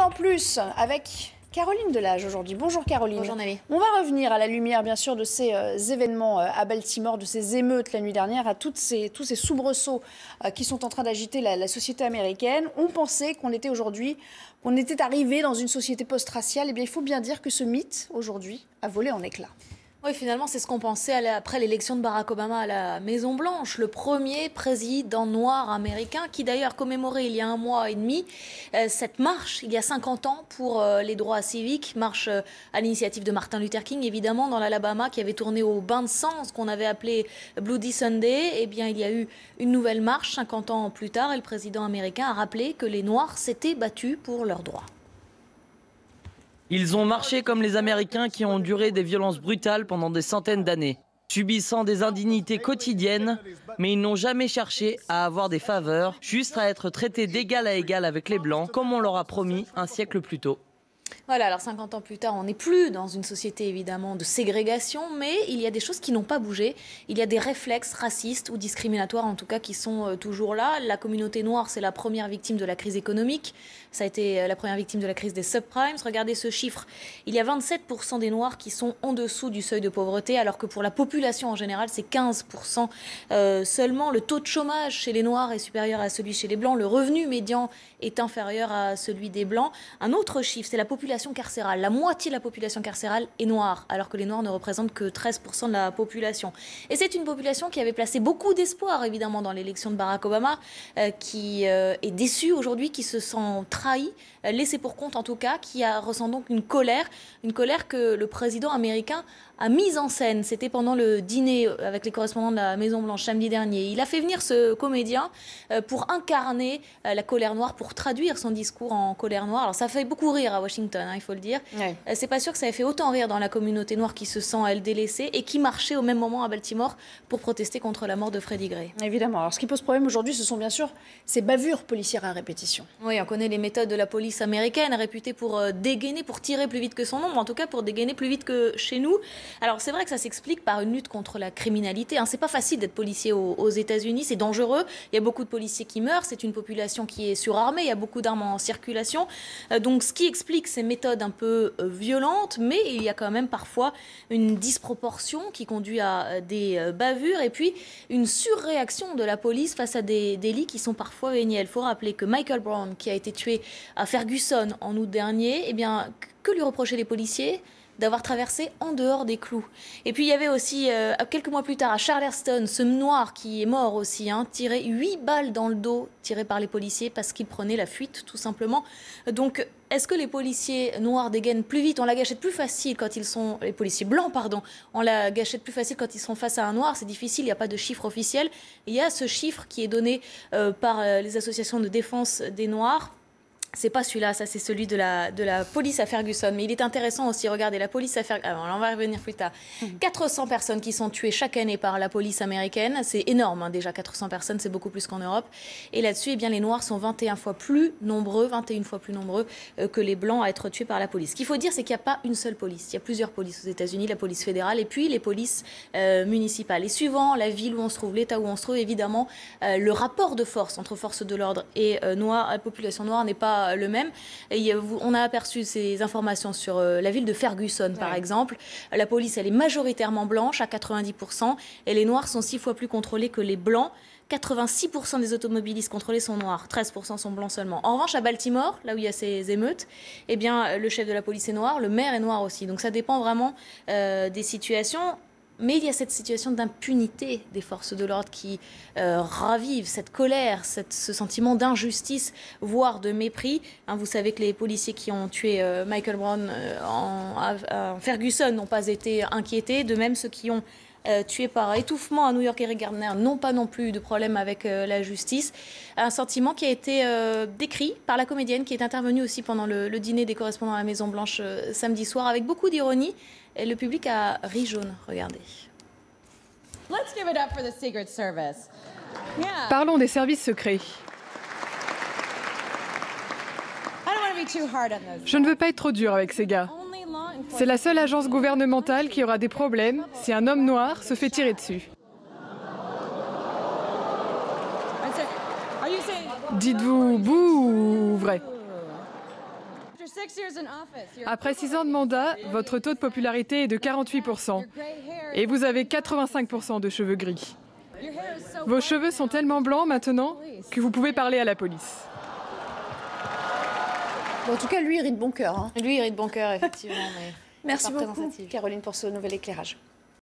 en plus avec Caroline Delage aujourd'hui. Bonjour Caroline. Bonjour Nelly. On va revenir à la lumière bien sûr de ces événements à Baltimore, de ces émeutes la nuit dernière, à tous ces soubresauts qui sont en train d'agiter la société américaine. On pensait qu'on était arrivé dans une société post-raciale. Eh bien, il faut bien dire que ce mythe aujourd'hui a volé en éclats. Oui, finalement, c'est ce qu'on pensait après l'élection de Barack Obama à la Maison-Blanche, le premier président noir américain qui d'ailleurs commémorait il y a 1 mois et demi cette marche, il y a 50 ans, pour les droits civiques, marche à l'initiative de Martin Luther King, évidemment, dans l'Alabama, qui avait tourné au bain de sang, ce qu'on avait appelé Bloody Sunday. Eh bien, il y a eu une nouvelle marche 50 ans plus tard et le président américain a rappelé que les Noirs s'étaient battus pour leurs droits. Ils ont marché comme les Américains qui ont enduré des violences brutales pendant des centaines d'années, subissant des indignités quotidiennes, mais ils n'ont jamais cherché à avoir des faveurs, juste à être traités d'égal à égal avec les Blancs, comme on leur a promis un siècle plus tôt. Voilà, alors 50 ans plus tard, on n'est plus dans une société évidemment de ségrégation, mais il y a des choses qui n'ont pas bougé. Il y a des réflexes racistes ou discriminatoires en tout cas qui sont toujours là. La communauté noire, c'est la première victime de la crise économique. Ça a été la première victime de la crise des subprimes. Regardez ce chiffre. Il y a 27% des Noirs qui sont en dessous du seuil de pauvreté, alors que pour la population en général, c'est 15% seulement. Le taux de chômage chez les Noirs est supérieur à celui chez les Blancs. Le revenu médian est inférieur à celui des Blancs. Un autre chiffre, c'est la population carcérale. La moitié de la population carcérale est noire, alors que les Noirs ne représentent que 13% de la population. Et c'est une population qui avait placé beaucoup d'espoir, évidemment, dans l'élection de Barack Obama, qui est déçue aujourd'hui, qui se sent trahi, laissé pour compte en tout cas, qui ressent donc une colère que le président américain a mise en scène. C'était pendant le dîner avec les correspondants de la Maison-Blanche samedi dernier. Il a fait venir ce comédien pour incarner la colère noire, pour traduire son discours en colère noire. Alors ça fait beaucoup rire à Washington, hein, il faut le dire. Ouais. C'est pas sûr que ça ait fait autant rire dans la communauté noire qui se sent, elle, délaissée et qui marchait au même moment à Baltimore pour protester contre la mort de Freddie Gray. Évidemment. Alors ce qui pose problème aujourd'hui, ce sont bien sûr ces bavures policières à répétition. Oui, on connaît les méthodes de la police américaine, réputée pour dégainer, pour tirer plus vite que son ombre, en tout cas pour dégainer plus vite que chez nous. Alors c'est vrai que ça s'explique par une lutte contre la criminalité. Hein. C'est pas facile d'être policier aux États-Unis, c'est dangereux. Il y a beaucoup de policiers qui meurent, c'est une population qui est surarmée, il y a beaucoup d'armes en circulation. Donc ce qui explique ces méthodes un peu violentes, mais il y a quand même parfois une disproportion qui conduit à des bavures et puis une surréaction de la police face à des délits qui sont parfois véniels. Il faut rappeler que Michael Brown, qui a été tué à Ferguson en août dernier, eh bien, que lui reprochaient les policiers ? D'avoir traversé en dehors des clous. Et puis il y avait aussi, quelques mois plus tard, à Charleston, ce noir qui est mort aussi, hein, tiré 8 balles dans le dos, tiré par les policiers parce qu'il prenait la fuite, tout simplement. Donc, est-ce que les policiers noirs dégainent plus vite? On la gâchette plus facile quand ils sont... Les policiers blancs, pardon. On la gâchette plus facile quand ils sont face à un noir. C'est difficile, il n'y a pas de chiffre officiel. Il y a ce chiffre qui est donné par les associations de défense des Noirs. C'est pas celui-là, ça c'est celui de la police à Ferguson. Mais il est intéressant aussi, regardez, la police à Ferguson, alors on va revenir plus tard. 400 personnes qui sont tuées chaque année par la police américaine, c'est énorme hein, déjà, 400 personnes, c'est beaucoup plus qu'en Europe. Et là-dessus, eh bien, les Noirs sont 21 fois plus nombreux que les Blancs à être tués par la police. Ce qu'il faut dire, c'est qu'il n'y a pas une seule police. Il y a plusieurs polices aux États-Unis, la police fédérale et puis les polices municipales. Et suivant la ville où on se trouve, l'État où on se trouve, évidemment, le rapport de force entre forces de l'ordre et population noire n'est pas le même. Et on a aperçu ces informations sur la ville de Ferguson, par exemple. La police, elle est majoritairement blanche, à 90%, et les Noirs sont 6 fois plus contrôlés que les Blancs. 86% des automobilistes contrôlés sont noirs, 13% sont blancs seulement. En revanche, à Baltimore, là où il y a ces émeutes, eh bien, le chef de la police est noir, le maire est noir aussi. Donc ça dépend vraiment des situations. Mais il y a cette situation d'impunité des forces de l'ordre qui ravive cette colère, ce sentiment d'injustice, voire de mépris. Hein, vous savez que les policiers qui ont tué Michael Brown en Ferguson n'ont pas été inquiétés. De même, ceux qui ont tué par étouffement à New York Eric Garner n'ont pas non plus de problème avec la justice. Un sentiment qui a été décrit par la comédienne qui est intervenue aussi pendant le dîner des correspondants à la Maison-Blanche samedi soir avec beaucoup d'ironie. Et le public a ri jaune, regardez. Parlons des services secrets. Je ne veux pas être trop dur avec ces gars. C'est la seule agence gouvernementale qui aura des problèmes si un homme noir se fait tirer dessus. Dites-vous bouh ou vrai? Après 6 ans de mandat, votre taux de popularité est de 48%. Et vous avez 85% de cheveux gris. Vos cheveux sont tellement blancs maintenant que vous pouvez parler à la police. Bon, en tout cas, lui, il rit de bon cœur. Hein. Lui, il rit de bon cœur, effectivement. Mais Merci pas beaucoup, représentatif. Caroline, pour ce nouvel éclairage.